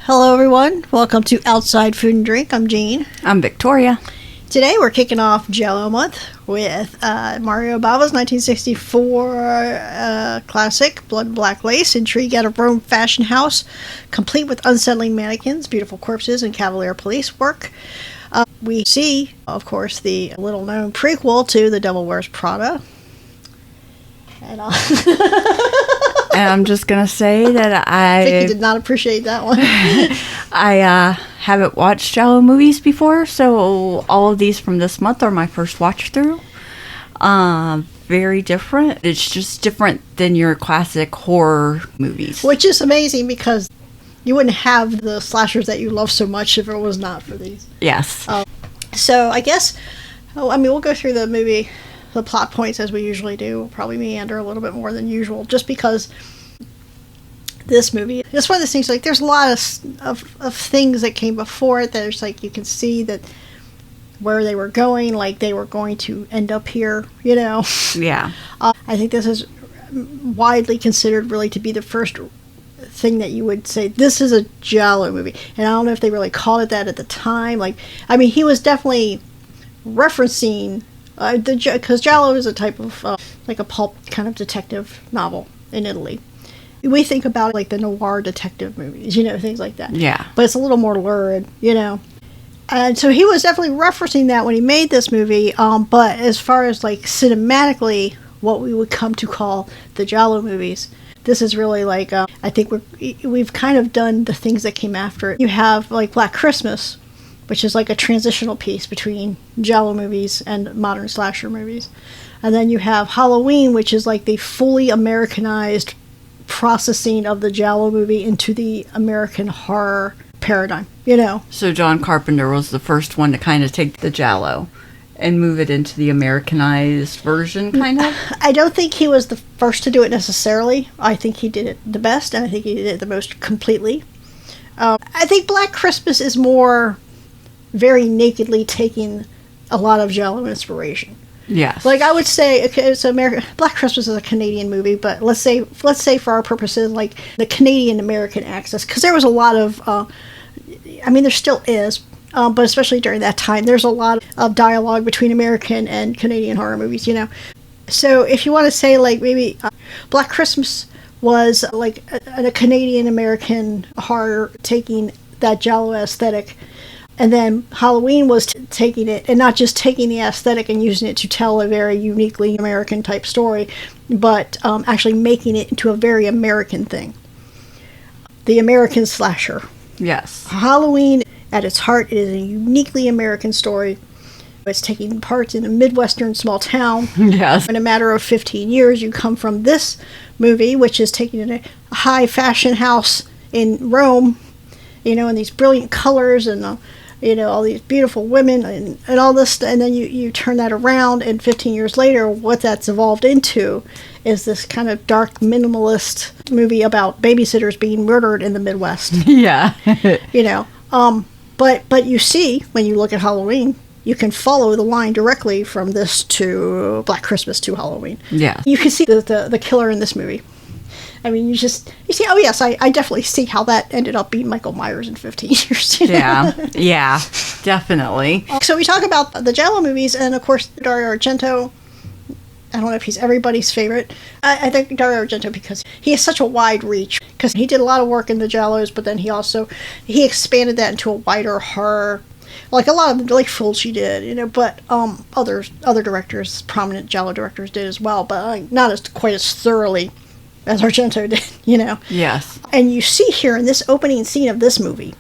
Hello everyone, welcome to Outside Food and Drink. I'm Jean. I'm Victoria. Today we're kicking off Giallo Month with Mario Bava's 1964 classic, Blood and Black Lace, intrigue at a Rome fashion house, complete with unsettling mannequins, beautiful corpses, and cavalier police work. We see, of course, the little-known prequel to The Devil Wears Prada. And And I'm just going to say that I think you did not appreciate that one. I haven't watched Giallo movies before, so all of these from this month are my first watch through. Very different. It's just different than your classic horror movies. Which is amazing because you wouldn't have the slashers that you love so much if it was not for these. Yes. So I guess, we'll go through the movie, the plot points as we usually do. We'll probably meander a little bit more than usual just because this movie, it's one of those things, like, there's a lot of things that came before it. There's, like, you can see that where they were going, like, they were going to end up here, you know? Yeah. I think this is widely considered really to be the first thing that you would say, this is a Giallo movie. And I don't know if they really called it that at the time. Like, I mean, he was definitely referencing, because Giallo is a type of, like a pulp kind of detective novel in Italy. We think about like the noir detective movies, you know, things like that. Yeah. But it's a little more lurid, you know. And so he was definitely referencing that when he made this movie. But as far as like cinematically, what we would come to call the Giallo movies, this is really like, I think we've kind of done the things that came after it. You have like Black Christmas, which is like a transitional piece between Giallo movies and modern slasher movies. And then you have Halloween, which is like the fully Americanized processing of the Giallo movie into the American horror paradigm, you know. So John Carpenter was the first one to kind of take the Giallo and move it into the Americanized version, kind of? I don't think he was the first to do it necessarily. I think he did it the best, and I think he did it the most completely. I think Black Christmas is more very nakedly taking a lot of Giallo inspiration. Yes. Like, I would say it's Black Christmas is a Canadian movie, but let's say for our purposes, like the Canadian American access, because there was a lot of, there still is, but especially during that time, there's a lot of dialogue between American and Canadian horror movies, you know. So if you want to say like maybe Black Christmas was like a Canadian American horror taking that Giallo aesthetic. And then Halloween was taking it, and not just taking the aesthetic and using it to tell a very uniquely American type story, but actually making it into a very American thing. The American slasher. Yes. Halloween, at its heart, is a uniquely American story. It's taking part in a Midwestern small town. Yes. In a matter of 15 years, you come from this movie, which is taking in a high fashion house in Rome, you know, and these brilliant colors and all these beautiful women and all this, and then you turn that around, and 15 years later, what that's evolved into is this kind of dark minimalist movie about babysitters being murdered in the Midwest. Yeah. You know, but you see, when you look at Halloween, you can follow the line directly from this to Black Christmas to Halloween. Yeah. You can see the killer in this movie. I mean, you see, oh yes, I definitely see how that ended up being Michael Myers in 15 years. You know? Yeah, definitely. So we talk about the Giallo movies, and of course, Dario Argento. I don't know if he's everybody's favorite. I think Dario Argento because he has such a wide reach, because he did a lot of work in the Giallos, but then he expanded that into a wider horror, like a lot of, like Fulci did, you know, but other directors, prominent Giallo directors did as well, but not quite as thoroughly as Argento did, you know. Yes. And you see here in this opening scene of this movie,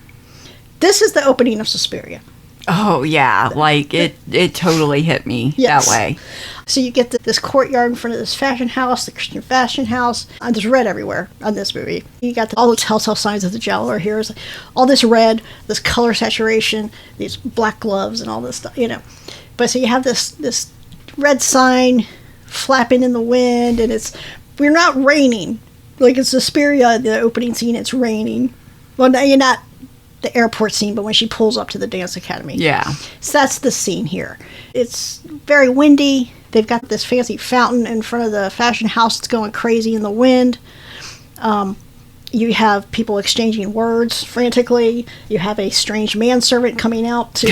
this is the opening of Suspiria. Oh, yeah. Like, it totally hit me that way. So you get this courtyard in front of this fashion house, the Christian fashion house, and there's red everywhere on this movie. You got all the telltale signs of the Giallo are here. It's like all this red, this color saturation, these black gloves, and all this stuff, you know. But so you have this red sign flapping in the wind, and we're not raining. Like, it's Suspiria, the opening scene, it's raining. Well, no, you're not the airport scene, but when she pulls up to the dance academy. Yeah. So that's the scene here. It's very windy. They've got this fancy fountain in front of the fashion house that's going crazy in the wind. You have people exchanging words frantically. You have a strange manservant coming out to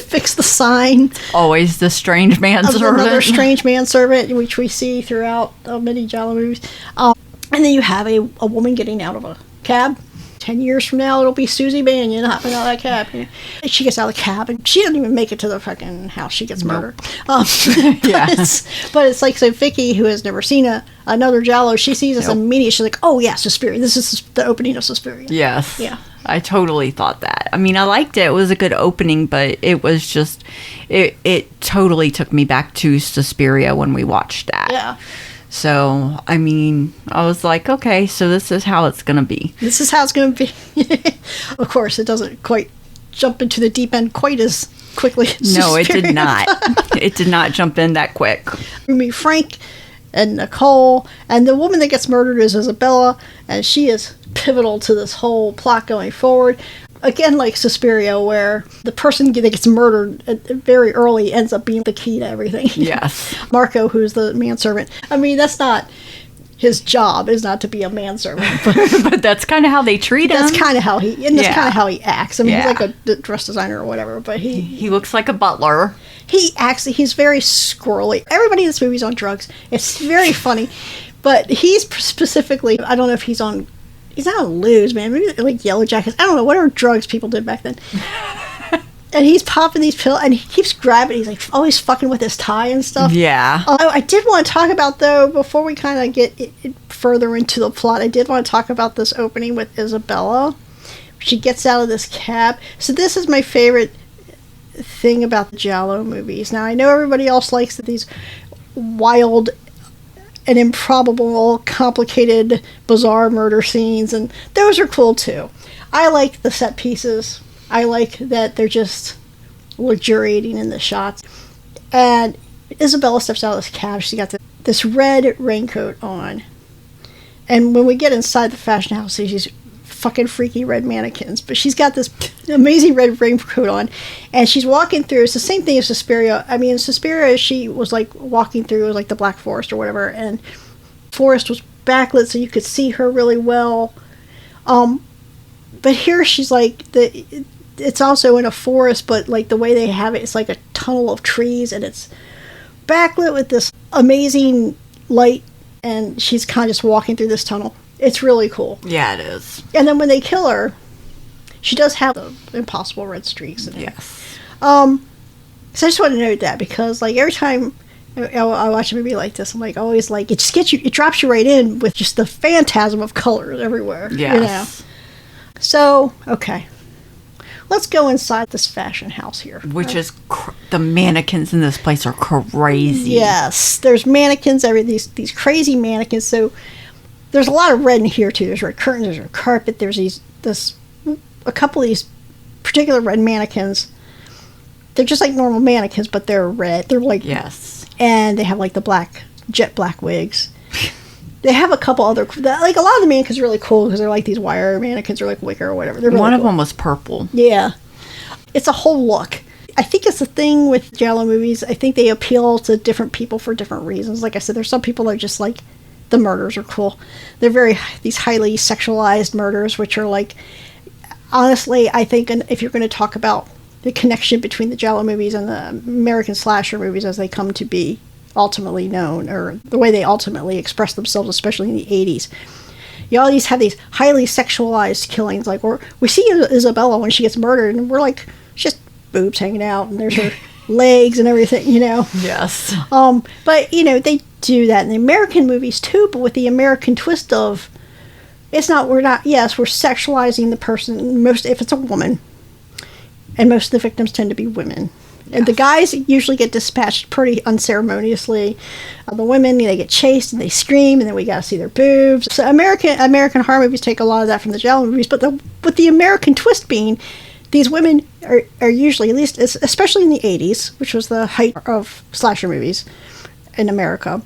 fix the sign. Always the strange manservant. Another strange manservant, which we see throughout many Giallo movies. And then you have a woman getting out of a cab. 10 years from now, it'll be Susie Bannion hopping out of that cab. You know? And she gets out of the cab, and she doesn't even make it to the fucking house. She gets murdered. Yeah. But it's like, so Vicky, who has never seen another Giallo, she sees this immediately. She's like, oh, yeah, Suspiria. This is the opening of Suspiria. Yes. Yeah. I totally thought that. I mean, I liked it. It was a good opening, but it was just, it totally took me back to Suspiria when we watched that. Yeah. So, I mean, I was like, okay, so this is how it's going to be. This is how it's going to be. Of course, it doesn't quite jump into the deep end quite as quickly as No, it Suspiria. did not. It did not jump in that quick. We meet Frank and Nicole, and the woman that gets murdered is Isabella, and she is pivotal to this whole plot going forward. Again, like Suspiria, where the person that gets murdered very early ends up being the key to everything. Yes. Marco, who's the manservant. I mean, that's not his job, is not to be a manservant. But that's kind of how they treat him. That's kind of how that's Yeah. kind of how he acts. I mean, Yeah. he's like a dress designer or whatever, but He looks like a butler. he's very squirrely. Everybody in this movie's on drugs. It's very funny, but he's specifically, I don't know if he's not on Lose, man. Maybe like Yellow Jackets. I don't know. Whatever drugs people did back then. And he's popping these pills, and he keeps grabbing. He's like always fucking with his tie and stuff. Yeah. I did want to talk about, though, before we kind of get further into the plot, I did want to talk about this opening with Isabella. She gets out of this cab. So this is my favorite thing about the Giallo movies. Now, I know everybody else likes these wild and improbable, complicated, bizarre murder scenes, and those are cool too. I like the set pieces. I like that they're just luxuriating in the shots. And Isabella steps out of this cab. She's got this red raincoat on. And when we get inside the fashion house, she's fucking freaky red mannequins. But she's got this amazing red raincoat on. And she's walking through. It's the same thing as Suspiria. I mean, in Suspiria, she was like walking through like the Black Forest or whatever. And the forest was backlit so you could see her really well. But here she's like, it's also in a forest, but like the way they have it, it's like a tunnel of trees, and it's backlit with this amazing light, and she's kind of just walking through this tunnel. It's really cool. Yeah, it is. And then when they kill her, she does have the impossible red streaks in her. Yes. So I just want to note that, because like every time I watch a movie like this, I'm like always like, it just gets you, it drops you right in with just the phantasm of colors everywhere. Yes. You know? So, okay. Let's go inside this fashion house here. Which is, the mannequins in this place are crazy. Yes. There's mannequins, these crazy mannequins. So, there's a lot of red in here, too. There's red curtains, there's red carpet, there's a couple of these particular red mannequins. They're just like normal mannequins, but they're red. They're like... Yes. And they have like the jet black wigs. They have a couple other, like a lot of the mannequins are really cool because they're like these wire mannequins or like wicker or whatever. They're really One of cool. them was purple. Yeah. It's a whole look. I think it's the thing with Giallo movies. I think they appeal to different people for different reasons. Like I said, there's some people that are just like, the murders are cool. They're these highly sexualized murders, which are like, honestly, I think if you're going to talk about the connection between the Giallo movies and the American slasher movies as they come to be ultimately known, or the way they ultimately express themselves, especially in the 80s. You always have these highly sexualized killings, like, or we see Isabella when she gets murdered, and we're like, she's just boobs hanging out, and there's her legs and everything, you know. Yes. But, you know, they do that in the American movies too, but with the American twist of, we're sexualizing the person, if it's a woman, and most of the victims tend to be women. And the guys usually get dispatched pretty unceremoniously. The women, they get chased and they scream, and then we got to see their boobs. So American horror movies take a lot of that from the Giallo movies, but with the American twist being, these women are usually, at least especially in the 80s, which was the height of slasher movies in America,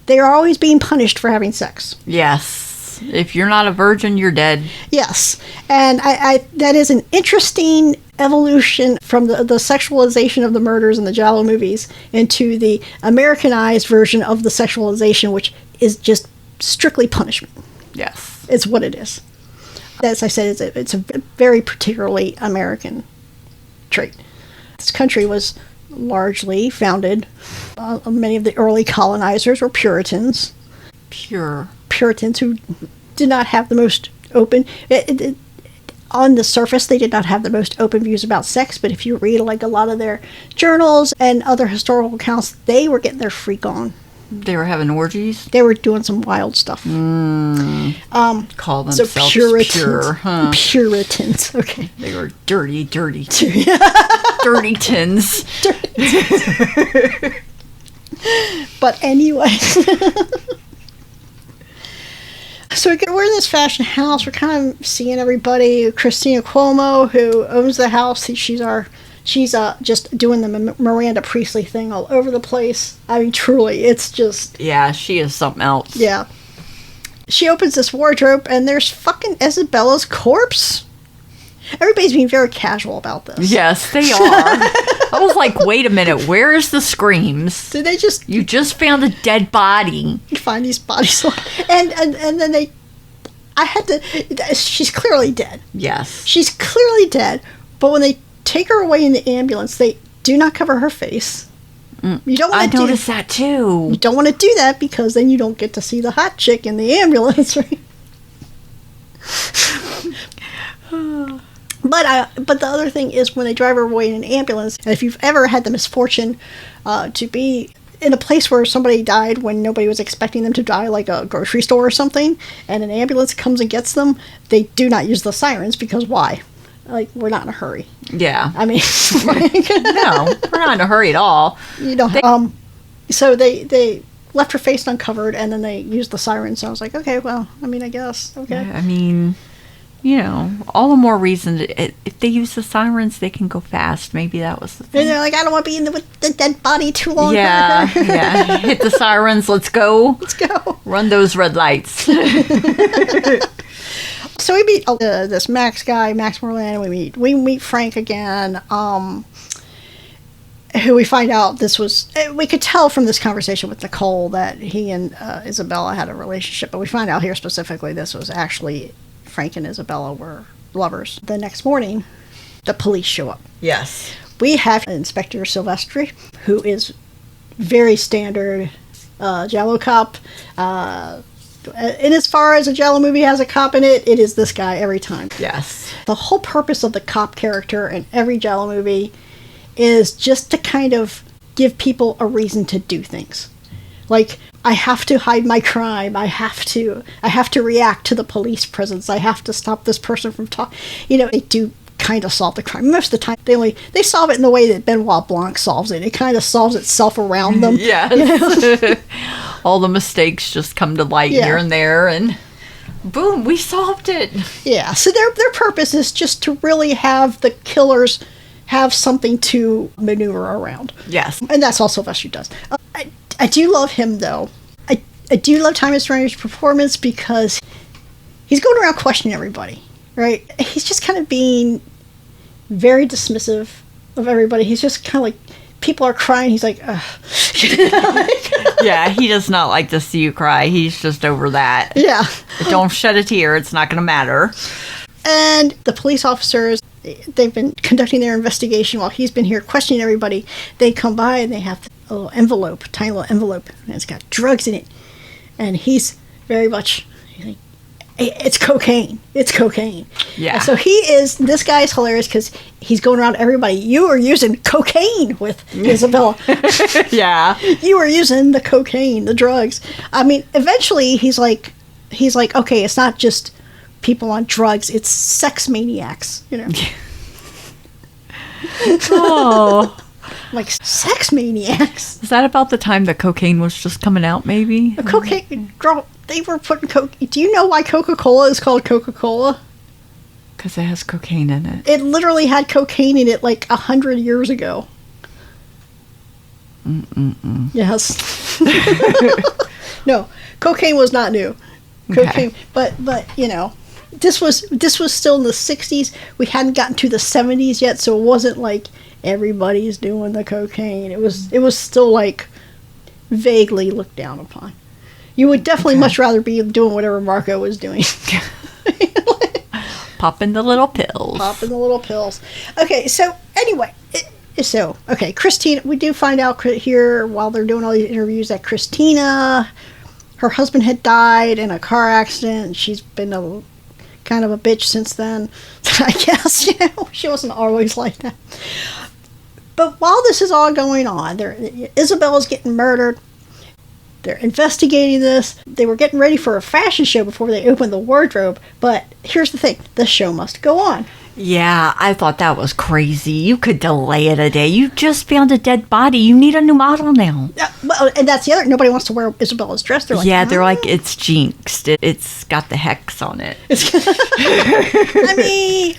they are always being punished for having sex. Yes. If you're not a virgin, you're dead. Yes. And I that is an interesting evolution from the sexualization of the murders in the Giallo movies into the Americanized version of the sexualization, which is just strictly punishment. Yes. It's what it is. As I said, it's a very particularly American trait. This country was largely founded, many of the early colonizers were Puritans. Puritans who did not have the most open... on the surface, they did not have the most open views about sex, but if you read like a lot of their journals and other historical accounts, they were getting their freak on. They were having orgies? They were doing some wild stuff. Call themselves so Puritans, pure, huh? Puritans, okay. They were dirty tins. But anyway... So we're in this fashion house. We're kind of seeing everybody. Christina Cuomo, who owns the house, she's just doing the Miranda Priestley thing all over the place. I mean, truly, it's just... Yeah, she is something else. Yeah. She opens this wardrobe, and there's fucking Isabella's corpse. Everybody's being very casual about this. Yes, they are. I was like, wait a minute, where is the screams? Did they just... You just found a dead body. Find these bodies. And then they... I had to... She's clearly dead. Yes. She's clearly dead, but when they take her away in the ambulance, they do not cover her face. You don't want to noticed that too. You don't want to do that because then you don't get to see the hot chick in the ambulance, right? But the other thing is when they drive her away in an ambulance, if you've ever had the misfortune to be in a place where somebody died when nobody was expecting them to die, like a grocery store or something, and an ambulance comes and gets them, they do not use the sirens because why? Like, we're not in a hurry. Yeah. I mean, no, we're not in a hurry at all. You know, so they left her face uncovered, and then they used the sirens. So I was like, okay, well, I mean, I guess, okay. I mean, you know, all the more reason if they use the sirens, they can go fast. Maybe that was the thing. And they're like, I don't want to be with the dead body too long. Yeah, yeah. Hit the sirens. Let's go. Let's go. Run those red lights. So we meet this Max guy, Max Moreland. We meet Frank again. Who we find out we could tell from this conversation with Nicole that he and Isabella had a relationship, but we find out here specifically this was actually Frank and Isabella were lovers. The next morning, the police show up. Yes. We have Inspector Silvestri, who is very standard Giallo cop. And as far as a Giallo movie has a cop in it, it is this guy every time. Yes. The whole purpose of the cop character in every Giallo movie is just to kind of give people a reason to do things. Like, I have to hide my crime. I have to react to the police presence. I have to stop this person from talking. You know, they do kind of solve the crime. Most of the time, they solve it in the way that Benoit Blanc solves it. It kind of solves itself around them. Yes. You know? All the mistakes just come to light here and there, and boom, we solved it. Yeah. So their purpose is just to really have the killers have something to maneuver around. Yes. And that's all Sylvester does. I do love him, though. I do love Thomas Renner's performance because he's going around questioning everybody, right? He's just kind of being very dismissive of everybody. He's just kind of like, people are crying. He's like, ugh. Yeah, he does not like to see you cry. He's just over that. Yeah. Don't shed a tear. It's not going to matter. And the police officers, they've been conducting their investigation while he's been here questioning everybody. They come by and they have a little envelope, tiny little envelope, and it's got drugs in it. And he's very much, like, it's cocaine. It's cocaine. Yeah. And so this guy is hilarious because he's going around to everybody. You are using cocaine with Isabella. Yeah. You are using the cocaine, the drugs. I mean, eventually he's like, okay, it's not just people on drugs, it's sex maniacs, you know. Oh. Like, sex maniacs. Is that about the time that cocaine was just coming out, maybe? The cocaine, girl, they were putting do you know why Coca-Cola is called Coca-Cola? Because it has cocaine in it. It literally had cocaine in it like 100 years ago. Yes. No, cocaine was not new. Cocaine, okay. but you know, this was still in the 60s. We hadn't gotten to the 70s yet, so it wasn't like everybody's doing the cocaine. It was still like vaguely looked down upon. You would definitely much rather be doing whatever Marco was doing. Popping the little pills. Popping the little pills. Okay, so anyway, Christina, we do find out here while they're doing all these interviews that Christina, her husband had died in a car accident. She's been kind of a bitch since then, I guess. She wasn't always like that. But while this is all going on, Isabella's getting murdered. They're investigating this. They were getting ready for a fashion show before they opened the wardrobe. But here's the thing. The show must go on. Yeah, I thought that was crazy. You could delay it a day. You just found a dead body. You need a new model now. Well, and that's the other. Nobody wants to wear Isabella's dress. They're like, they're like, it's jinxed. It's got the hex on it. I mean,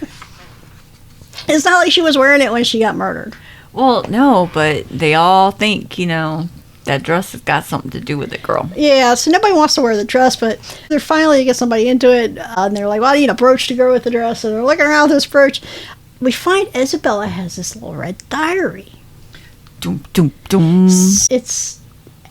it's not like she was wearing it when she got murdered. Well, no, but they all think, that dress has got something to do with it, girl. Yeah, so nobody wants to wear the dress, but they're finally get somebody into it, and they're like, well, I need a brooch to go with the dress, and they're looking around with this brooch. We find Isabella has this little red diary. Doom, doom, doom. It's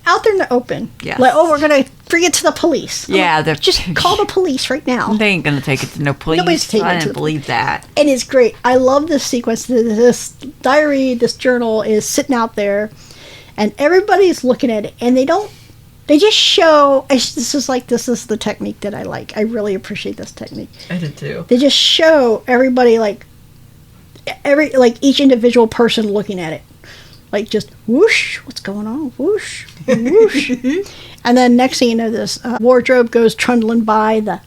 out there in the open. Yes. Like, we're going to bring it to the police. Yeah. Like, just call the police right now. They ain't going to take it to no police. Nobody's taking it to I didn't believe that. And it's great. I love this sequence. This diary, this journal is sitting out there, and everybody's looking at it, and they just show, this is the technique that I like. I really appreciate this technique. I did too. They just show everybody, each individual person looking at it. Like, just whoosh, what's going on? Whoosh, whoosh. And then next thing you know, this wardrobe goes trundling by, the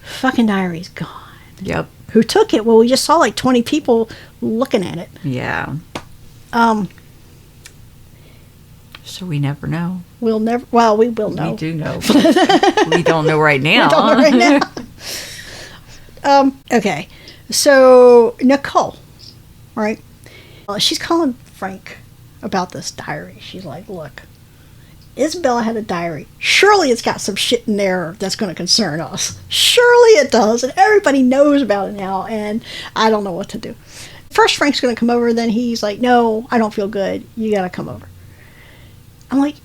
fucking diary's gone. Yep. Who took it? Well, we just saw 20 people looking at it. Yeah. So we never know. We will know. We do know. We don't know right now. We don't know right now. Okay. So, Nicole, right? She's calling Frank about this diary. She's like, look, Isabella had a diary. Surely it's got some shit in there that's going to concern us. Surely it does. And everybody knows about it now. And I don't know what to do. First, Frank's going to come over. Then he's like, no, I don't feel good. You got to come over. I'm like,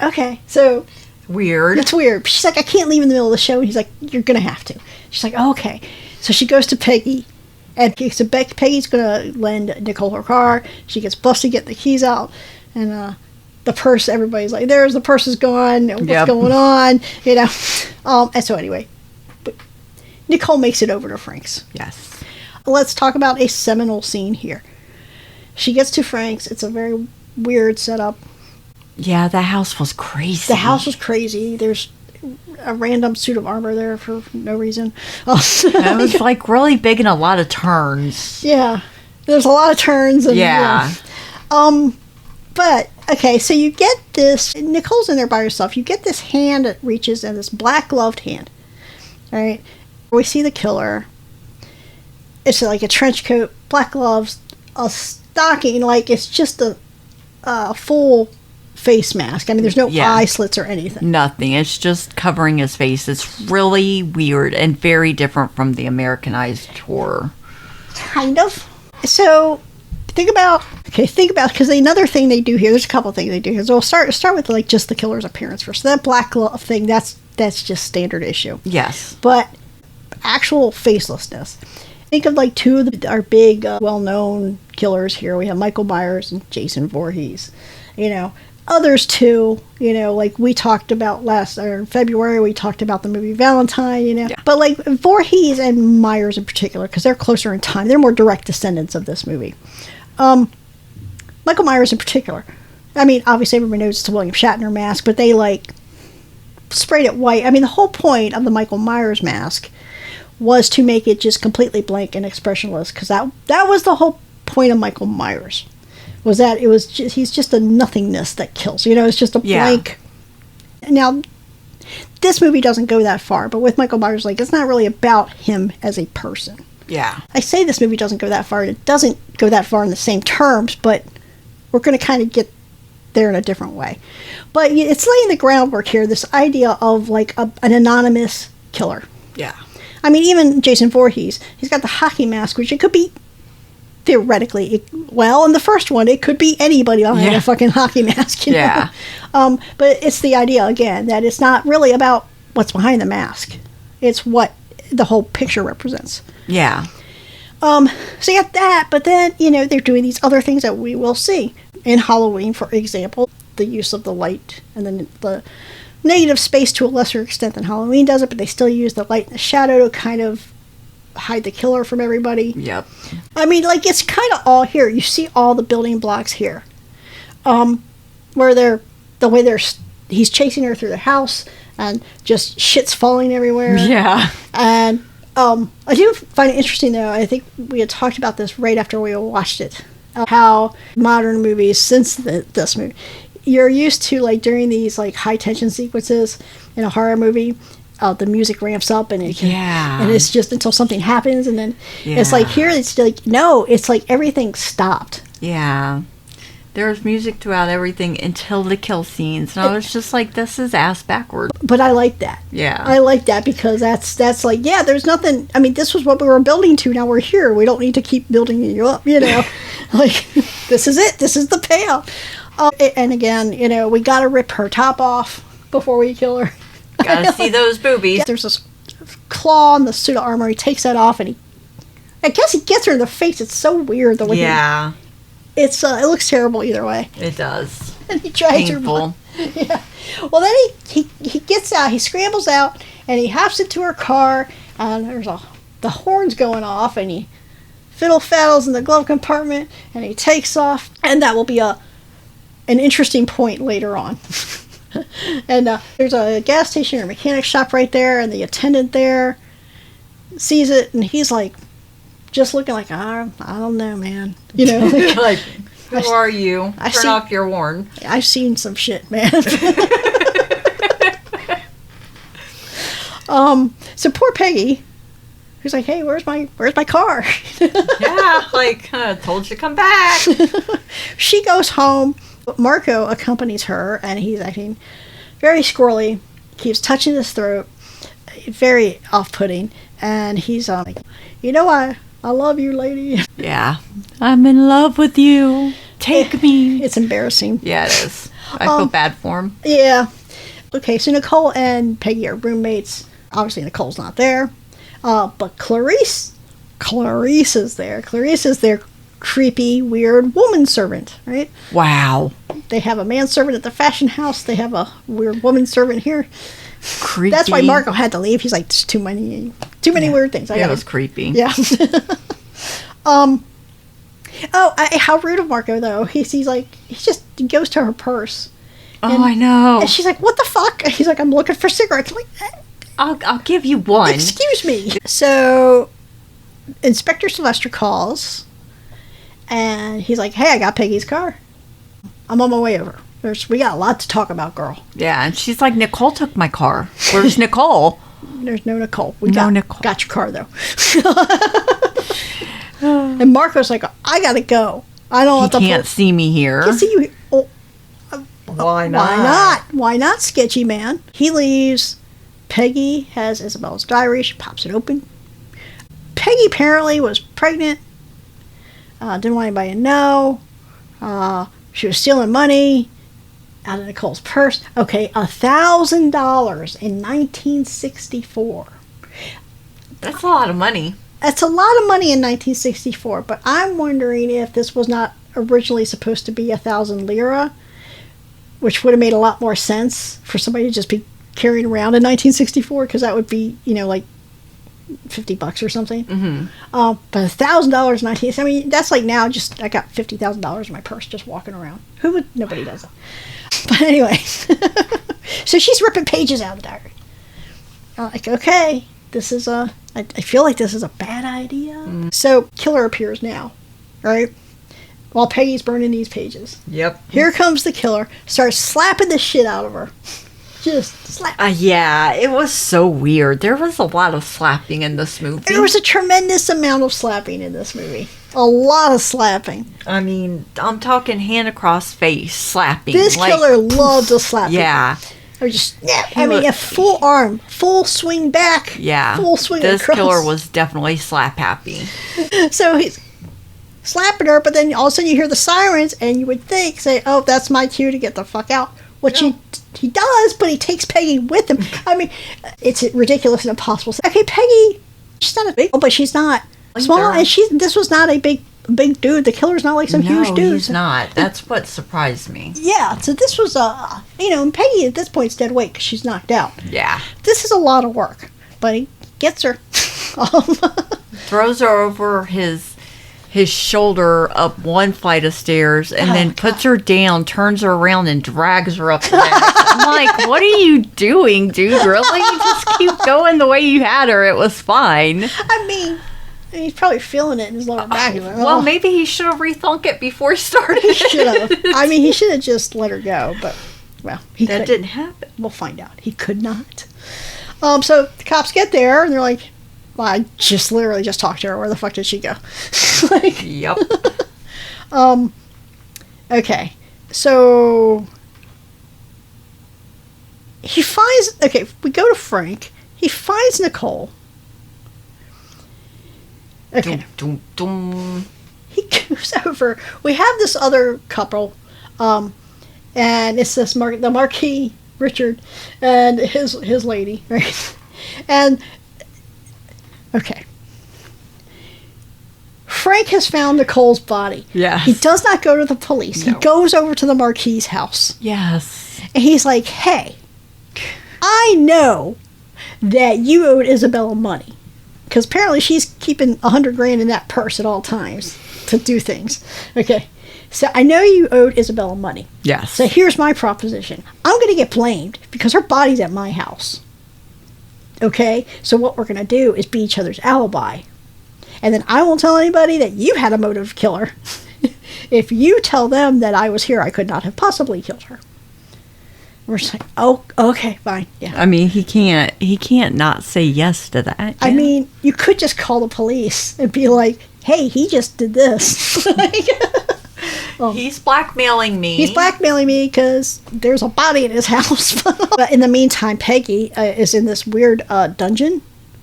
okay. So weird. It's weird. She's like, I can't leave in the middle of the show. And he's like, you're going to have to. She's like, oh, okay. So she goes to Peggy. And so Peggy's going to lend Nicole her car. She gets busted getting the keys out. And the purse, everybody's like, there's the purse is gone. What's going on? And so anyway, but Nicole makes it over to Frank's. Yes. Let's talk about a seminal scene here. She gets to Frank's. It's a very weird setup. Yeah, the house was crazy. The house was crazy. There's a random suit of armor there for no reason. It was really big and a lot of turns. Yeah. There's a lot of turns. And, yeah. But, okay, so you get this, Nicole's in there by herself. You get this hand that reaches in, this black gloved hand. All right. We see the killer. It's like a trench coat, black gloves, a stocking, it's just a full face mask. I mean, there's no eye slits or anything. Nothing. It's just covering his face. It's really weird and very different from the Americanized horror. Kind of. So, think about, because another thing they do here, there's a couple things they do here. So we'll start with just the killer's appearance first. So that black glove thing, that's just standard issue. Yes. But actual facelessness. Think of two of our big, well-known killers here. We have Michael Myers and Jason Voorhees. Others too, we talked about in February, we talked about the movie Valentine, Yeah. But Voorhees and Myers in particular, because they're closer in time, they're more direct descendants of this movie. Michael Myers in particular. I mean, obviously everybody knows it's a William Shatner mask, but they sprayed it white. I mean, the whole point of the Michael Myers mask was to make it just completely blank and expressionless, because that was the whole point of Michael Myers. Was that he's just a nothingness that kills. It's just a blank. Now, this movie doesn't go that far, but with Michael Myers, it's not really about him as a person. Yeah. I say this movie doesn't go that far, and it doesn't go that far in the same terms, but we're going to kind of get there in a different way. But it's laying the groundwork here, this idea of an anonymous killer. Yeah. I mean, even Jason Voorhees, he's got the hockey mask, which it could be theoretically, in the first one, it could be anybody behind a fucking hockey mask. You know? But it's the idea, again, that it's not really about what's behind the mask. It's what the whole picture represents. Yeah. So you got that, but then, they're doing these other things that we will see. In Halloween, for example, the use of the light and then the negative space to a lesser extent than Halloween does it, but they still use the light and the shadow to kind of hide the killer from everybody. Yep. I mean, it's kind of all here. You see all the building blocks here. Where he's chasing her through the house and just shit's falling everywhere. Yeah. And I do find it interesting, though. I think we had talked about this right after we watched it. How modern movies, since this movie, you're used to, during these, high tension sequences in a horror movie, the music ramps up and and it's just until something happens, and then it's here, it's no, it's everything stopped. Yeah. There's music throughout everything until the kill scenes. And I was just like, this is ass backwards. But I like that. Yeah. I like that because that's there's nothing. I mean, this was what we were building to. Now we're here. We don't need to keep building you up, This is it. This is the payoff. And again, we got to rip her top off before we kill her. Gotta see those boobies. There's this claw in the suit of armor. He takes that off and I guess he gets her in the face. It's so weird the way it looks terrible either way. It does. And he drags Painful. her. Yeah. Well, then he gets out. He scrambles out and he hops into her car. And there's the horns going off, and he fiddle faddles in the glove compartment, and he takes off. And that will be an interesting point later on. And there's a gas station or mechanic shop right there, and the attendant there sees it, and he's just looking I don't know, man. Who are you? Turn off your horn. I've seen some shit, man. So poor Peggy, who's like, hey, where's my car? Told you to come back. She goes home. Marco accompanies her, and he's acting very squirrely, keeps touching his throat, very off-putting, and he's I love you, lady. Yeah. I'm in love with you. Take me. It's embarrassing. Yeah, it is. I feel bad for him. Yeah. Okay, so Nicole and Peggy are roommates. Obviously, Nicole's not there. But Clarice is there. Clarice is their creepy, weird woman servant, right? Wow. They have a manservant at the fashion house. They have a weird woman servant here. Creepy. That's why Marco had to leave. He's like, there's too many weird things. It was creepy. Yeah. How rude of Marco, though. He goes to her purse. I know. And she's like, what the fuck? He's like, I'm looking for cigarettes. I'm like, I'll give you one. Excuse me. So Inspector Sylvester calls, and he's like, hey, I got Peggy's car. I'm on my way over. We got a lot to talk about, girl. Yeah, and she's like, Nicole took my car. Where's Nicole? There's no Nicole. Nicole. Got your car, though. And Marco's like, I gotta go. I don't want He can't see me here. Can't see you. Why not? Why not, sketchy man? He leaves. Peggy has Isabella's diary. She pops it open. Peggy apparently was pregnant. Didn't want anybody to know. She was stealing money out of Nicole's purse. Okay, $1,000 in 1964. That's a lot of money. That's a lot of money in 1964, but I'm wondering if this was not originally supposed to be 1,000 lira, which would have made a lot more sense for somebody to just be carrying around in 1964, because that would be, like $50 or something. Mm-hmm. But $1,000 I mean, that's like now. I got $50,000 in my purse just walking around. Nobody does that. But anyway, so she's ripping pages out of the diary. I'm like, okay, this is I feel like this is a bad idea. Mm. So killer appears now, right? While Peggy's burning these pages. Yep. Here comes the killer. Starts slapping the shit out of her. Just slap. Yeah, it was so weird. There was a lot of slapping in this movie. There was a tremendous amount of slapping in this movie. A lot of slapping. I mean, I'm talking hand across face slapping. This killer loved to slap. Yeah. Or just, a full arm, full swing back. Yeah. Full swing this across. Killer was definitely slap happy. So slapping her, but then all of a sudden you hear the sirens, and you would think, say, oh, that's my cue to get the fuck out. Which he does, but he takes Peggy with him. I mean, it's ridiculous and impossible. Okay, Peggy, she's not a big, but she's not small, and this was not a big dude. The killer's not like some huge dude. No, he's not. That's what surprised me. Yeah, so this was, and Peggy at this point's dead weight because she's knocked out. Yeah. This is a lot of work, but he gets her. Throws her over his shoulder up one flight of stairs and then puts her down, turns her around, and drags her up the next. I'm like, what are you doing, dude? Really? Just keep going the way you had her. It was fine. I mean, he's probably feeling it in his lower back. He's like, well, maybe he should have rethunk it before he started. He should have. I mean, he should have just let her go, but, well, that didn't happen. We'll find out. He could not. So the cops get there, and they're like, well, I just literally just talked to her. Where the fuck did she go? Yep. Okay. So he finds. Okay, we go to Frank. He finds Nicole. Okay. Dum, dum, dum. He goes over. We have this other couple, and it's the Marquis Richard and his lady, right? And okay. Frank has found Nicole's body. Yes. He does not go to the police. No. He goes over to the Marquis' house. Yes. And he's like, hey, I know that you owed Isabella money. Because apparently she's keeping $100,000 in that purse at all times to do things. Okay. So I know you owed Isabella money. Yes. So here's my proposition. I'm going to get blamed because her body's at my house. Okay? So what we're going to do is be each other's alibi. And then I won't tell anybody that you had a motive to kill her. If you tell them that I was here, I could not have possibly killed her. We're just like, oh, okay, fine, yeah. I mean, he can't not say yes to that. I mean, you could just call the police and be like, hey, he just did this. He's blackmailing me. He's blackmailing me because there's a body in his house. But in the meantime, Peggy is in this weird dungeon.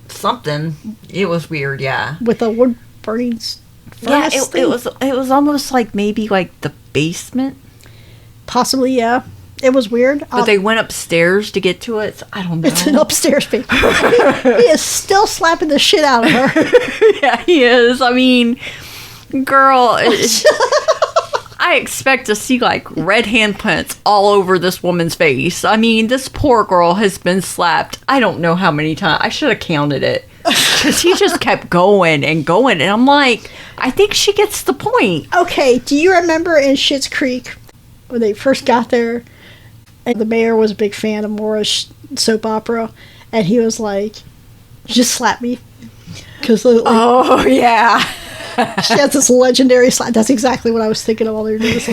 Something. It was weird, yeah. With a wood burning Yeah, furnace it was almost like maybe like the basement. Possibly, yeah. It was weird. But they went upstairs to get to it. So I don't know. It's an upstairs baby. He is still slapping the shit out of her. Yeah, he is. I mean, girl, I expect to see like red handprints all over this woman's face. I mean, this poor girl has been slapped. I don't know how many times. I should have counted it. Because he just kept going and going. And I'm like, I think she gets the point. Okay, do you remember in Schitt's Creek when they first got there? And the mayor was a big fan of Mora's soap opera. And he was like, just slap me. Because oh, yeah. She has this legendary slap. That's exactly what I was thinking of while they were doing this.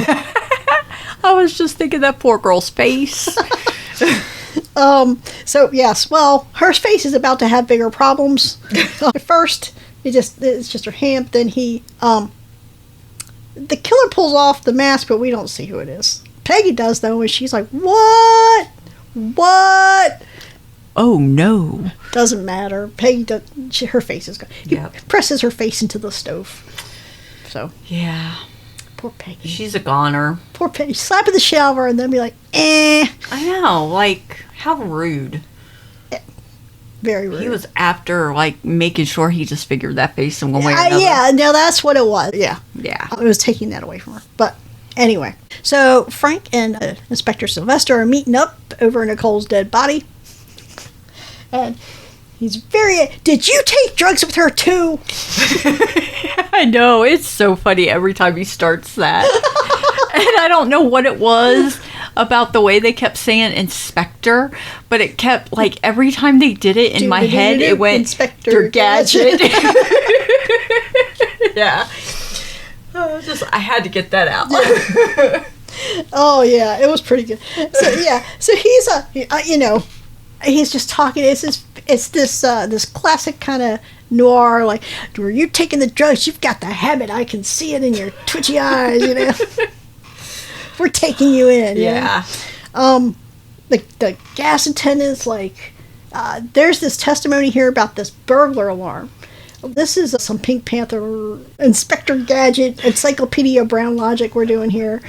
I was just thinking that poor girl's face. So yes, well, her face is about to have bigger problems. At first, it's just her hand. Then the killer pulls off the mask, but we don't see who it is. Peggy does though, and she's like, "What? What?" Oh no! Doesn't matter. Peggy does. Her face is gone. He presses her face into the stove. So yeah, poor Peggy. She's a goner. Poor Peggy. Slapping the shit out of her, and then be like, "Eh." I know. Like, how rude. Very rude. He was after like making sure he just figured that face in one way or another. Yeah, no, that's what it was. Yeah. Yeah. It was taking that away from her. But anyway, so Frank and Inspector Sylvester are meeting up over Nicole's dead body. And he's did you take drugs with her too? I know, it's so funny every time he starts that. And I don't know what it was about the way they kept saying Inspector, but it kept, like, every time they did it in my head, it went, Inspector Gadget. Yeah. I had to get that out. Yeah. Oh, yeah, it was pretty good. So, yeah, so he's, he's just talking. It's this classic kind of noir, like, were you taking the drugs? You've got the habit. I can see it in your twitchy eyes, We're taking you in. Yeah. The gas attendants, like, there's this testimony here about this burglar alarm. This is some Pink Panther, Inspector Gadget, Encyclopedia Brown logic we're doing here.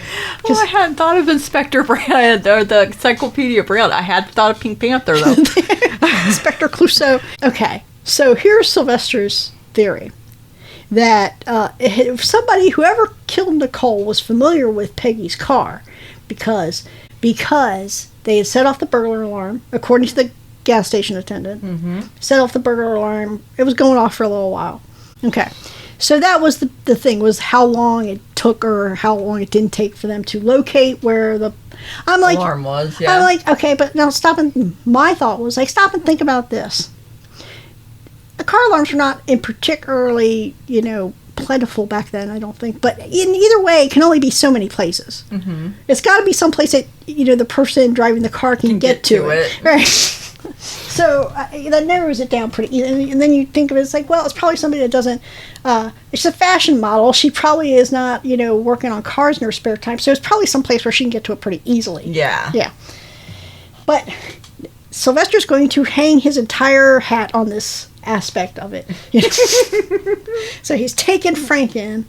Well, I hadn't thought of Inspector Brown, or the Encyclopedia Brown. I had thought of Pink Panther, though. Inspector Clouseau. Okay, so here's Sylvester's theory. That if somebody, whoever killed Nicole, was familiar with Peggy's car, because they had set off the burglar alarm, according to the gas station attendant. Mm-hmm. Set off the burglar alarm. It was going off for a little while. Okay, so that was the thing, was how long it took or how long it didn't take for them to locate where the alarm was. Yeah. I'm like, okay, but now stop and my thought was like, stop and think about this. The car alarms were not in particularly, plentiful back then, I don't think. But in either way, it can only be so many places. Mm-hmm. It's got to be some place that, the person driving the car can get to it. Right. So that narrows it down pretty easily. And then you think of it, it's like, well, it's probably somebody that doesn't, it's a fashion model. She probably is not, working on cars in her spare time. So it's probably some place where she can get to it pretty easily. Yeah. Yeah. But Sylvester's going to hang his entire hat on this aspect of it. So he's taken Frank in.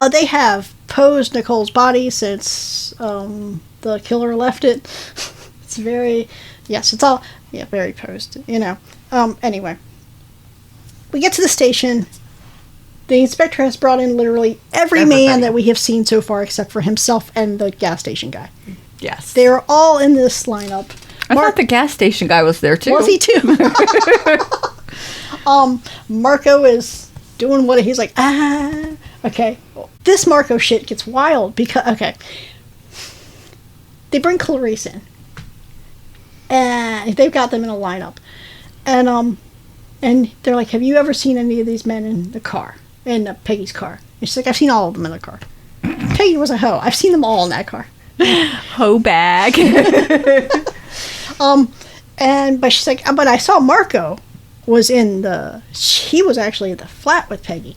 They have posed Nicole's body since the killer left it. It's very, it's all, very posed, Anyway, we get to the station. The inspector has brought in literally every man that we have seen so far except for himself and the gas station guy. Yes. They are all in this lineup. I thought the gas station guy was there too. Was he too? Marco is doing what he's like, okay. This Marco shit gets wild because, they bring Clarice in. And they've got them in a lineup. And they're like, have you ever seen any of these men in the car? In Peggy's car? And she's like, I've seen all of them in the car. Peggy was a hoe. I've seen them all in that car. Hoe bag. But she's like, but I saw Marco he was actually in the flat with Peggy.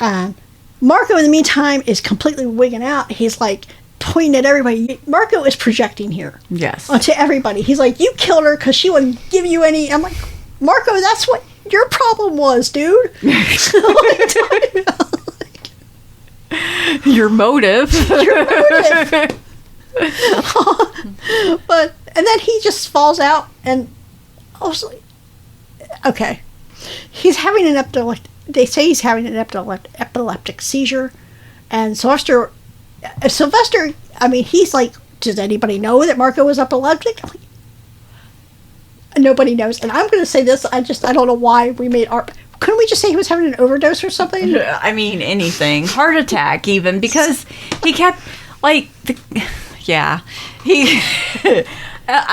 Marco, in the meantime, is completely wigging out. He's like pointing at everybody. Marco is projecting here. Yes. To everybody. He's like, you killed her because she wouldn't give you any. I'm like, Marco, that's what your problem was, dude. Your motive. And then he just falls out and also, he's having an they say he's having an epileptic seizure, and Sylvester, he's like, does anybody know that Marco was epileptic? I'm like, nobody knows. And I'm going to say this, I don't know why we made couldn't we just say he was having an overdose or something? I mean, anything. Heart attack even, because he kept, I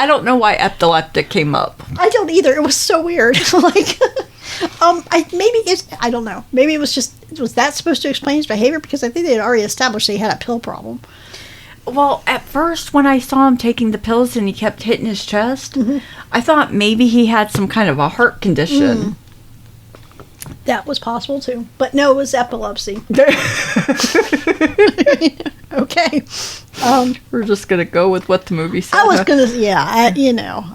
don't know why epileptic came up. I don't either. It was so weird. I don't know. Maybe it was that supposed to explain his behavior? Because I think they had already established that he had a pill problem. Well, at first, when I saw him taking the pills and he kept hitting his chest, I thought maybe he had some kind of a heart condition. That was possible, too. But no, it was epilepsy. Okay. We're just going to go with what the movie said. I was going to,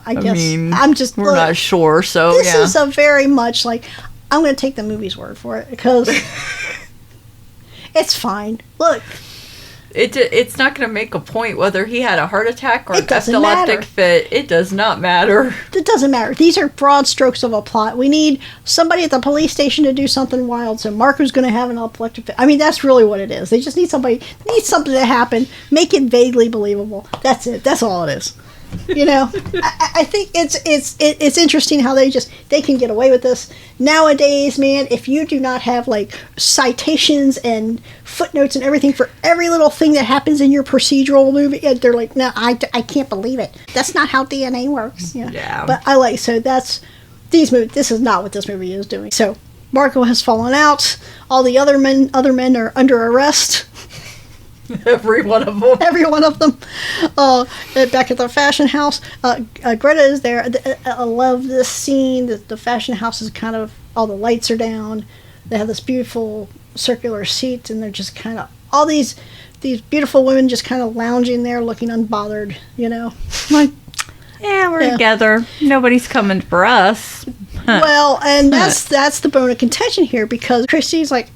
I guess. I'm just... We're not sure, so, This is a very much like... I'm going to take the movie's word for it, because... it's fine. Look... It's not going to make a point whether he had a heart attack or an epileptic fit. It does not matter. It doesn't matter. These are broad strokes of a plot. We need somebody at the police station to do something wild, so Marco's going to have an epileptic fit. I mean, that's really what it is. They just need something to happen, make it vaguely believable. That's it. That's all it is. I think it's interesting how they can get away with this nowadays, man. If you do not have citations and footnotes and everything for every little thing that happens in your procedural movie, they're like, no, I can't believe it. That's not how DNA works. Yeah. But that's these movies. This is not what this movie is doing. So Marco has fallen out. All the other men are under arrest. Every one of them. Back at the fashion house, Greta is there. I love this scene. The fashion house is kind of, all the lights are down. They have this beautiful circular seat, and they're just kind of, all these beautiful women just kind of lounging there looking unbothered, Like, we're together. Nobody's coming for us. Well, and that's the bone of contention here, because Christy's like,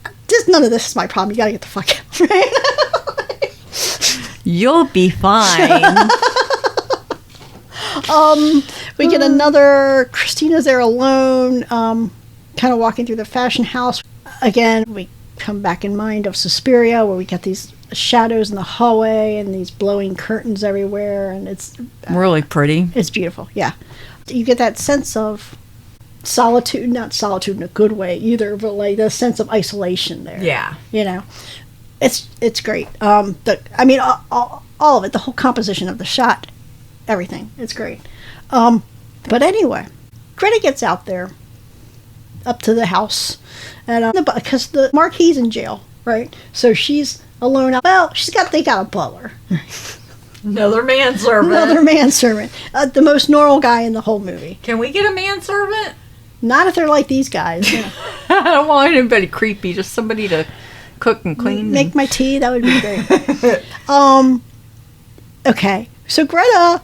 none of this is my problem. You gotta get the fuck out, right? You'll be fine. We get another, Christina's there alone, kind of walking through the fashion house. Again, we come back in mind of Suspiria, where we get these shadows in the hallway and these blowing curtains everywhere, and it's really pretty. It's beautiful, yeah. You get that sense of solitude, not solitude in a good way either, but like the sense of isolation there. Yeah. You know, it's great. All of it, the whole composition of the shot, everything, it's great. But anyway, Greta gets out there, up to the house, and because the Marquis in jail, right? So she's alone. Well, they got a butler. Another manservant. The most normal guy in the whole movie. Can we get a manservant? Not if they're like these guys. Yeah. I don't want anybody creepy. Just somebody to cook and clean. Make my tea. That would be great. Okay. So Greta.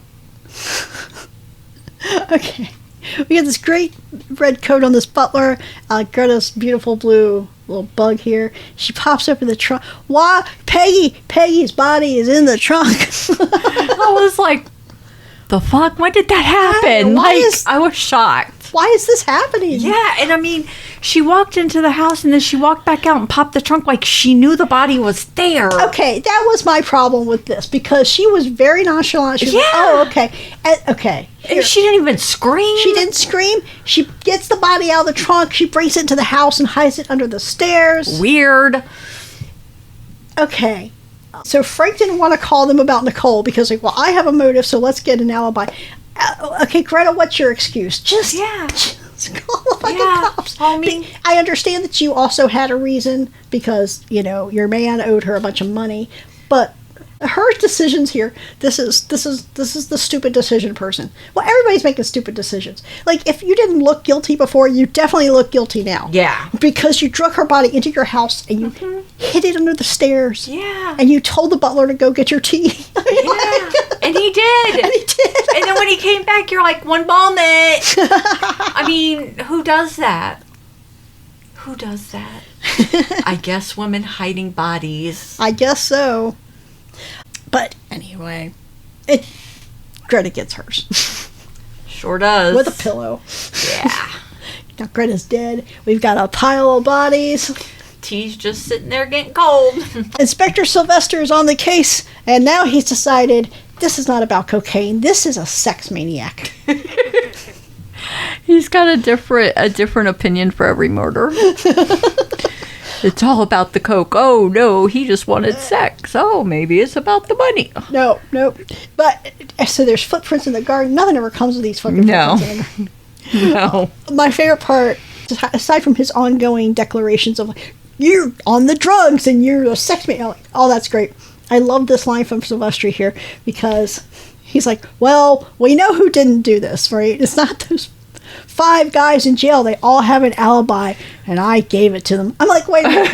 Okay. We got this great red coat on this butler. Greta's beautiful blue little bug here. She pops up in the trunk. Why? Peggy's body is in the trunk. I was like, the fuck? When did that happen? I was shocked. Why is this happening? Yeah, and I mean, she walked into the house and then she walked back out and popped the trunk like she knew the body was there. Okay, that was my problem with this, because she was very nonchalant. She was like, oh, okay. Okay. And she didn't even scream. She didn't scream. She gets the body out of the trunk. She brings it into the house and hides it under the stairs. Weird. Okay. So Frank didn't want to call them about Nicole because, like, well, I have a motive, so let's get an alibi. Okay, Greta, what's your excuse? Just call the fucking cops. I understand that you also had a reason because, your man owed her a bunch of money, but her decisions here, this is the stupid decision person. Well, everybody's making stupid decisions. Like, if you didn't look guilty before, you definitely look guilty now. Yeah. Because you drug her body into your house and you hid it under the stairs. Yeah. And you told the butler to go get your tea. And he did. And then when he came back, you're like, one moment. I mean, who does that? I guess women hiding bodies. I guess so. But anyway, Greta gets hers. Sure does. With a pillow. Yeah. Now Greta's dead. We've got a pile of bodies. Tea's just sitting there getting cold. Inspector Sylvester is on the case, and now he's decided this is not about cocaine. This is a sex maniac. He's got a different opinion for every murder. It's all about the coke. Oh, no, he just wanted sex. Oh, maybe it's about the money. No. But, so there's footprints in the garden. Nothing ever comes with these fucking footprints in the garden. No. My favorite part, aside from his ongoing declarations of, you're on the drugs and you're a sex maniac. Oh, that's great. I love this line from Sylvester here because he's like, well, we know who didn't do this, right? It's not those 5 guys in jail. They all have an alibi, and I gave it to them. I'm like, wait a minute.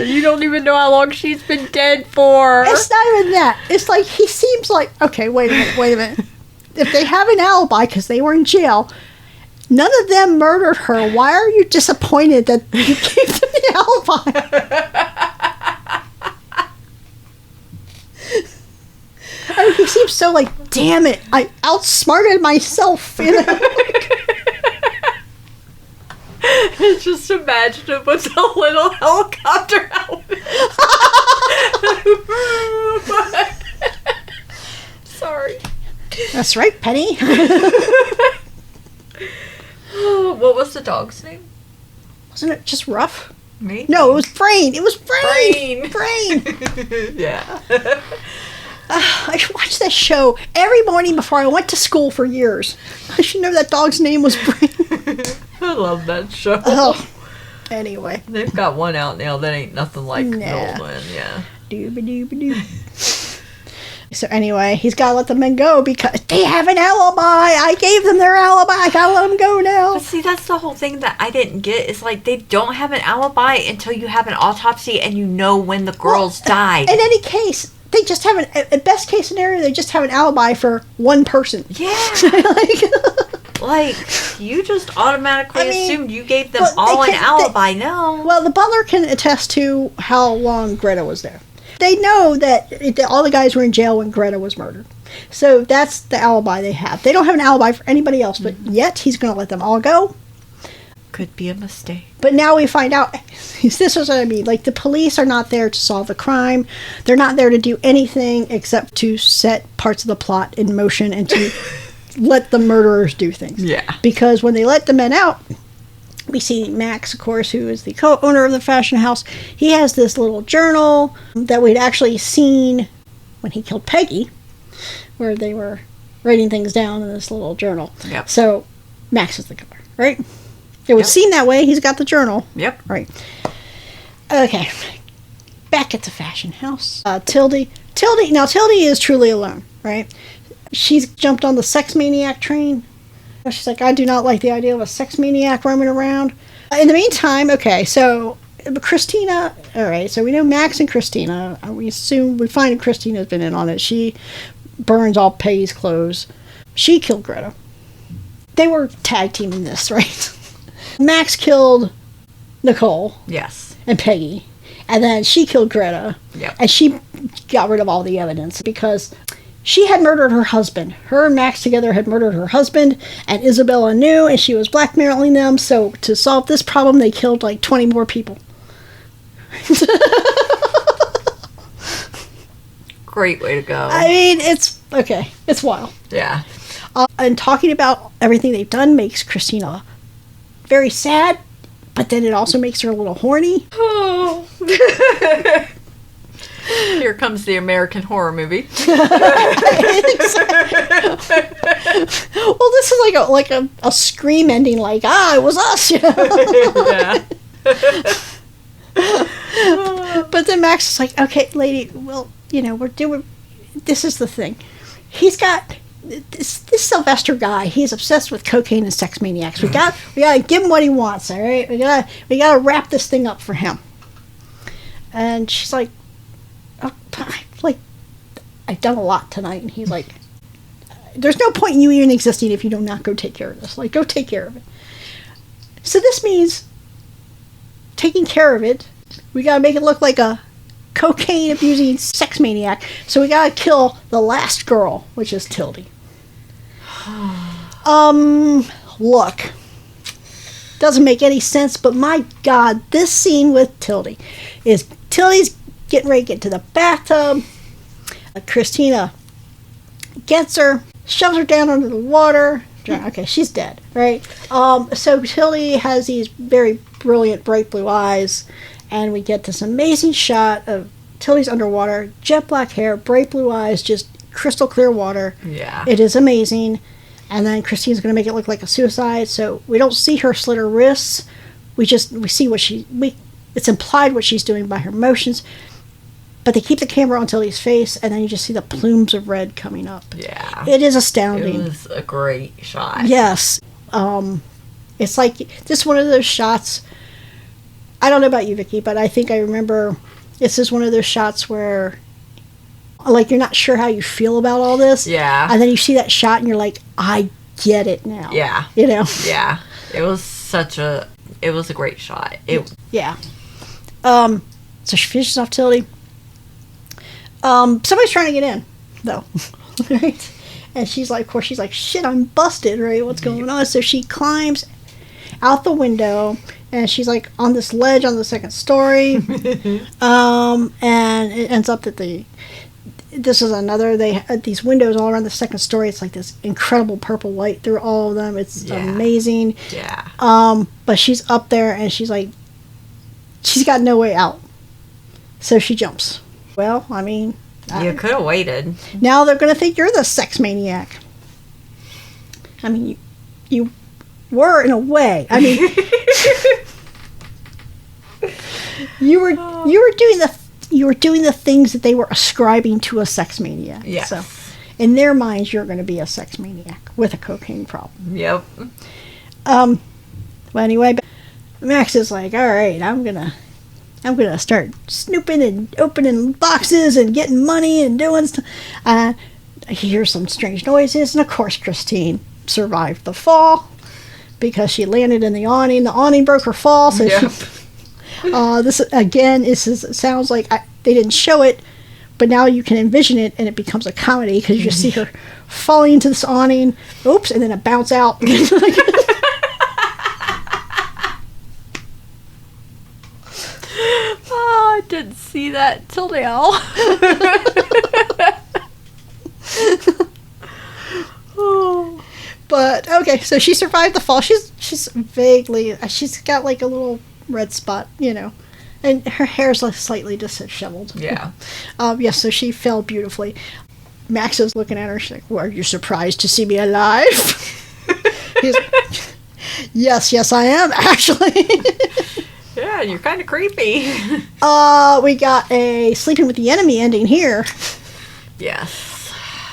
You don't even know how long she's been dead for. It's not even that. It's like, he seems like, okay, wait a minute. If they have an alibi because they were in jail, none of them murdered her. Why are you disappointed that you gave them the alibi? I mean, he seems so like, damn it, I outsmarted myself, Just imagine it with a little helicopter helmet. Sorry. That's right, Penny. What was the dog's name? Wasn't it just Rough? Me? No, it was Brain. Brain. Yeah. I watched that show every morning before I went to school for years. I should know that dog's name was Brain. I love that show. Oh, anyway. They've got one out now that ain't nothing like the old one, yeah. Dooba-dooba-doo. So anyway, he's got to let the men go because they have an alibi. I gave them their alibi. I got to let them go now. But see, that's the whole thing that I didn't get. Is like they don't have an alibi until you have an autopsy and you know when the girls died. In any case, they just have at best case scenario, they just have an alibi for one person. Yeah. Like, you just automatically assumed you gave them but all an alibi. No. Well, the butler can attest to how long Greta was there. They know that all the guys were in jail when Greta was murdered. So that's the alibi they have. They don't have an alibi for anybody else, but yet he's going to let them all go. Could be a mistake. But now we find out, this is what I mean, like the police are not there to solve the crime. They're not there to do anything except to set parts of the plot in motion and to let the murderers do things. Yeah. Because when they let the men out, we see Max, of course, who is the co-owner of the fashion house. He has this little journal that we'd actually seen when he killed Peggy, where they were writing things down in this little journal. Yep. So Max is the killer, right? It would seem that way. He's got the journal. Yep. Right. Okay. Back at the fashion house. Tildy is truly alone, right? She's jumped on the sex maniac train. She's like, I do not like the idea of a sex maniac roaming around. In the meantime, okay, so Christina, all right, so we know Max and Christina. We find Christina's been in on it. She burns all Peggy's clothes. She killed Greta. They were tag teaming this, right? Max killed Nicole. Yes. And Peggy. And then she killed Greta. Yep. And she got rid of all the evidence because she had murdered her husband. Her and Max together had murdered her husband, and Isabella knew, and she was blackmailing them. So to solve this problem, they killed like 20 more people. Great way to go. I mean, it's okay. It's wild. Yeah. And talking about everything they've done makes Christina very sad, but then it also makes her a little horny. Oh. Here comes the American horror movie. Well, this is like a Scream ending, like, it was us, you know? Yeah. But then Max is like, okay, lady, well, you know, this is the thing. He's got this Sylvester guy. He's obsessed with cocaine and sex maniacs. We gotta give him what he wants. All right, we gotta wrap this thing up for him. And she's like, oh, I've done a lot tonight. And he's like, there's no point in you even existing if you do not go take care of this. Like, go take care of it. So this means taking care of it. We gotta make it look like a cocaine abusing sex maniac. So we gotta kill the last girl, which is Tildy. Look, doesn't make any sense, but my God, this scene with Tildy's getting ready to get to the bathtub. Christina gets her, shoves her down under the water. Okay, she's dead, right? So Tildy has these very brilliant, bright blue eyes, and we get this amazing shot of Tildy's underwater, jet black hair, bright blue eyes, just crystal clear water. Yeah. It is amazing. And then Christine's going to make it look like a suicide, so we don't see her slit her wrists. We see it's implied what she's doing by her motions. But they keep the camera on Tildy's face, and then you just see the plumes of red coming up. Yeah. It is astounding. It was a great shot. Yes. It's like just one of those shots. I don't know about you, Vicky, but I think I remember this is one of those shots where, like, you're not sure how you feel about all this. Yeah. And then you see that shot, and you're like, I get it now. Yeah. You know? Yeah. It was a great shot. Yeah. So she finishes off Tildy. Somebody's trying to get in, though. Right? And she's like, of course, she's like, shit, I'm busted, right? What's going on? So she climbs out the window, and she's like on this ledge on the second story. And it ends up that this is another, they had these windows all around the second story. It's like this incredible purple light through all of them. It's amazing. Yeah. But she's up there, and she's like, she's got no way out. So she jumps. Well, I mean, you could have waited. Now they're going to think you're the sex maniac. I mean, you were in a way. I mean, you were doing the things that they were ascribing to a sex maniac. Yeah. So, in their minds, you're going to be a sex maniac with a cocaine problem. Yep. Well, anyway, Max is like, all right, I'm gonna start snooping and opening boxes and getting money and doing stuff. He hears some strange noises, and of course Christine survived the fall because she landed in the awning. The awning broke her fall, so this again, sounds like they didn't show it, but now you can envision it, and it becomes a comedy because you just see her falling into this awning. Oops, and then it bounce out. Oh, I didn't see that till now. But okay, so she survived the fall. She's got like a little red spot, and her hair's like slightly disheveled. Yeah. Yes, so she fell beautifully. Max is looking at her. She's like, "Well, are you surprised to see me alive?" He's yes, I am actually. Yeah, you're kind of creepy. We got a Sleeping with the Enemy ending here. Yes.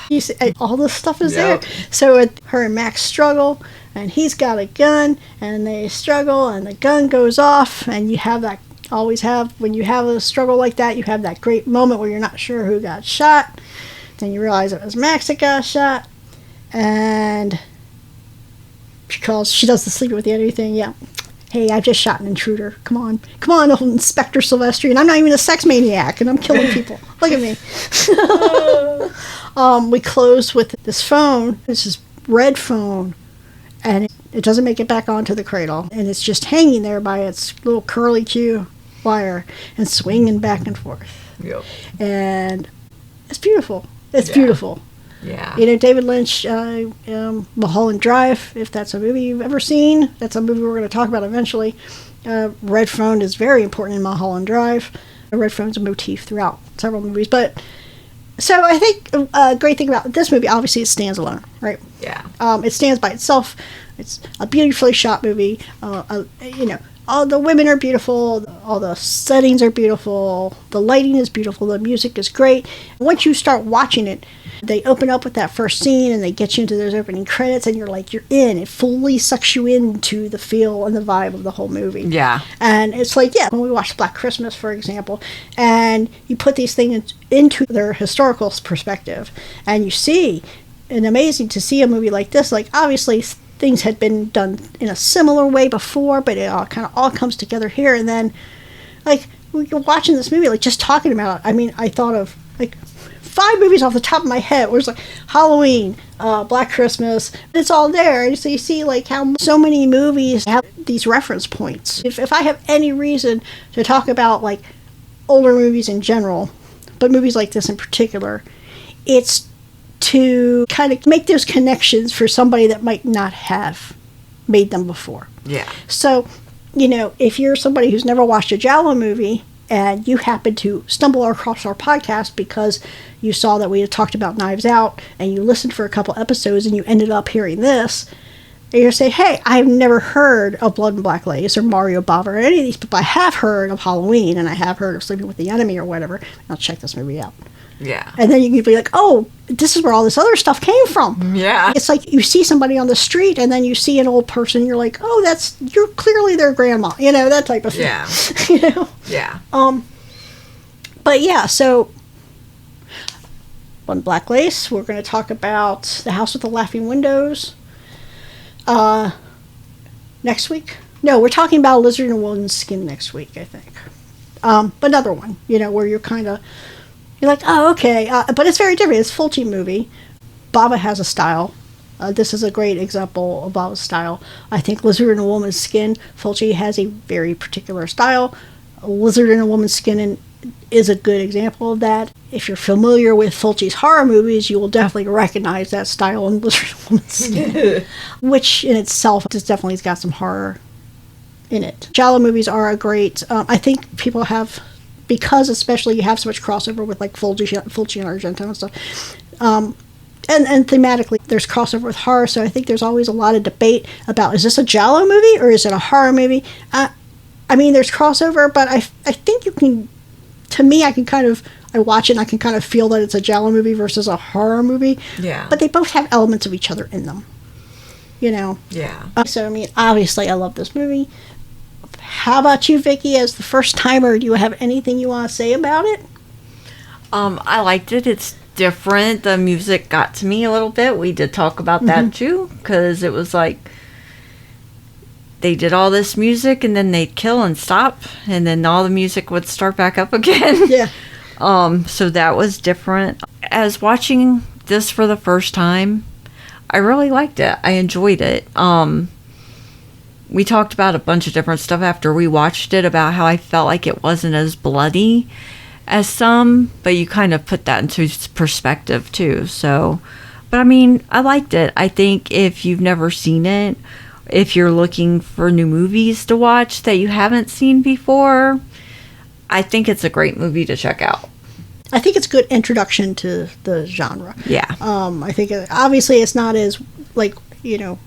You see, all this stuff is there. So her and Max struggle, and he's got a gun, and they struggle, and the gun goes off, and you have that, when you have a struggle like that, you have that great moment where you're not sure who got shot. Then you realize it was Max that got shot, and she does the Sleeping with the Enemy thing, yeah. Hey, I just shot an intruder. Come on, old Inspector Silvestri, and I'm not even a sex maniac, and I'm killing people. Look at me. We close with this phone. This is red phone, and it doesn't make it back onto the cradle, and it's just hanging there by its little curly Q wire and swinging back and forth. Yep. And it's beautiful. It's beautiful. Yeah. David Lynch, Mulholland Drive, if that's a movie you've ever seen, that's a movie we're going to talk about eventually. Red phone is very important in Mulholland Drive. A red phone's a motif throughout several movies. But so I think a great thing about this movie, obviously, it stands alone, right? Yeah. It stands by itself. It's a beautifully shot movie. All the women are beautiful. All the settings are beautiful. The lighting is beautiful. The music is great. Once you start watching it, they open up with that first scene and they get you into those opening credits, and you're in. It fully sucks you into the feel and the vibe of the whole movie. Yeah. And it's like, when we watch Black Christmas, for example, and you put these things into their historical perspective, and you see, and amazing to see a movie like this, like obviously things had been done in a similar way before, but it all comes together here. And then, like, you're watching this movie, like, just talking about it, I mean, I thought of, like, 5 movies off the top of my head where it's like Halloween, Black Christmas, it's all there. And so you see, like, how so many movies have these reference points. If I have any reason to talk about, like, older movies in general, but movies like this in particular, it's to kind of make those connections for somebody that might not have made them before. Yeah. So, if you're somebody who's never watched a Giallo movie and you happen to stumble across our podcast because you saw that we had talked about Knives Out and you listened for a couple episodes and you ended up hearing this, and you're saying, hey, I've never heard of Blood and Black Lace or Mario Bava or any of these, but I have heard of Halloween and I have heard of Sleeping with the Enemy or whatever. I'll check this movie out. Yeah. And then you can be like, oh, this is where all this other stuff came from. Yeah. It's like you see somebody on the street and then you see an old person, you're like, oh, you're clearly their grandma, that type of thing. Yeah. Yeah. But yeah, so on Black Lace, we're going to talk about The House with the Laughing Windows next week. No, we're talking about Lizard in a Woman's Skin next week, I think. But another one, where you're like, oh, okay. But it's very different. It's a Fulci movie. Bava has a style. This is a great example of Bava's style. I think Lizard in a Woman's Skin, Fulci has a very particular style. Lizard in a Woman's Skin is a good example of that. If you're familiar with Fulci's horror movies, you will definitely recognize that style in Lizard in a Woman's Skin, which in itself just definitely has got some horror in it. Giallo movies are a great... I think people have... Because especially you have so much crossover with like Fulci and Argento and stuff. And thematically there's crossover with horror, so I think there's always a lot of debate about, is this a Giallo movie or is it a horror movie? I mean, there's crossover, but I think you can, to me, I watch it and I can kind of feel that it's a Giallo movie versus a horror movie. Yeah. But they both have elements of each other in them. Yeah. So, I mean, obviously I love this movie. How about you, Vicky, as the first timer? Do you have anything you want to say about it? I liked it. It's different. The music got to me a little bit. We did talk about that too, because it was like they did all this music and then they'd kill and stop, and then all the music would start back up again. Yeah. So that was different. As watching this for the first time, I really liked it. I enjoyed it. We talked about a bunch of different stuff after we watched it about how I felt like it wasn't as bloody as some, but you kind of put that into perspective too. So, but I mean, I liked it. I think if you've never seen it, if you're looking for new movies to watch that you haven't seen before, I think it's a great movie to check out. I think it's a good introduction to the genre. Yeah. I think obviously it's not as, like, you know,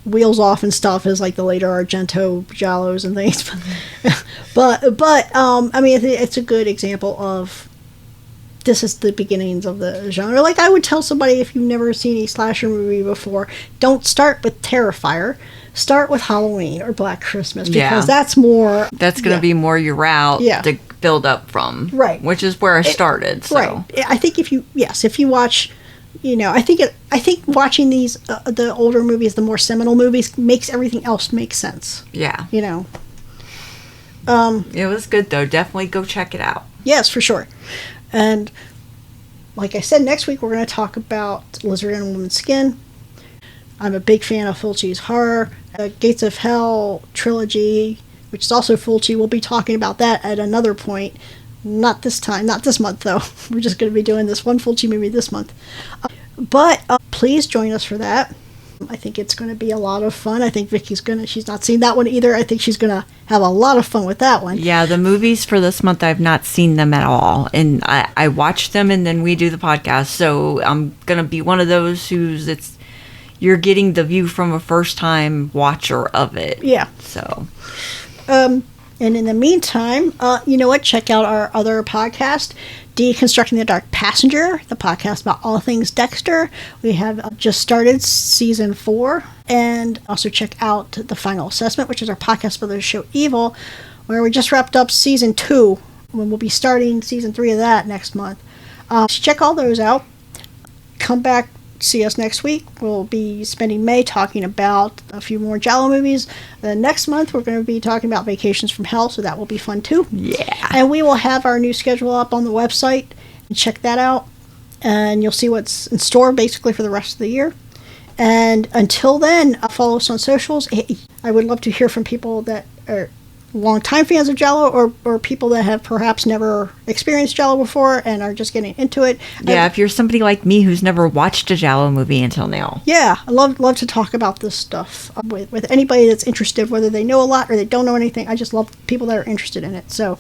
wheels off and stuff as like the later Argento Giallos and things. but I mean, it's a good example of this is the beginnings of the genre. Like I would tell somebody, if you've never seen a slasher movie before, don't start with Terrifier. Start with Halloween or Black Christmas, because that's more... That's going to be more your route to build up from. Right. Which is where I started. So. Right. I think if you watch, you know, I think watching these, the older movies, the more seminal movies, makes everything else make sense. Yeah. You know. It was good, though. Definitely go check it out. Yes, for sure. And like I said, next week we're going to talk about Lizard in a Woman's Skin. I'm a big fan of Fulci's horror. Gates of Hell trilogy, which is also Fulci. We'll be talking about that at another point. Not this time. Not this month, though. We're just going to be doing this one Fulci movie this month. But please join us for that. I think it's going to be a lot of fun. I think Vicky's she's not seen that one either. I think she's going to have a lot of fun with that one. Yeah, the movies for this month, I've not seen them at all. And I watch them and then we do the podcast. So I'm going to be one of those you're getting the view from a first-time watcher of it. Yeah. So. And in the meantime, you know what? Check out our other podcast, Deconstructing the Dark Passenger, the podcast about all things Dexter. We have just started season 4. And also check out The Final Assessment, which is our podcast for the show Evil, where we just wrapped up season 2. When we'll be starting season 3 of that next month. Check all those out. Come back. See us next week. We'll be spending May talking about a few more Giallo movies. Then next month, we're going to be talking about Vacations from Hell, so that will be fun too. Yeah. And we will have our new schedule up on the website, and check that out. And you'll see what's in store basically for the rest of the year. And until then, follow us on socials. I would love to hear from people that are long-time fans of Giallo, or people that have perhaps never experienced Giallo before and are just getting into it. Yeah, if you're somebody like me who's never watched a Giallo movie until now. Yeah, I love to talk about this stuff with anybody that's interested, whether they know a lot or they don't know anything. I just love people that are interested in it. So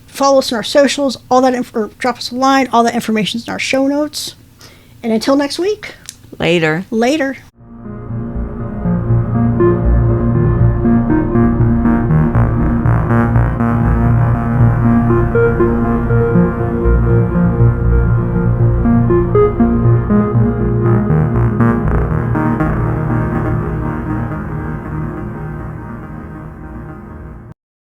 follow us on our socials, all that, or drop us a line. All that information's in our show notes. And until next week. Later.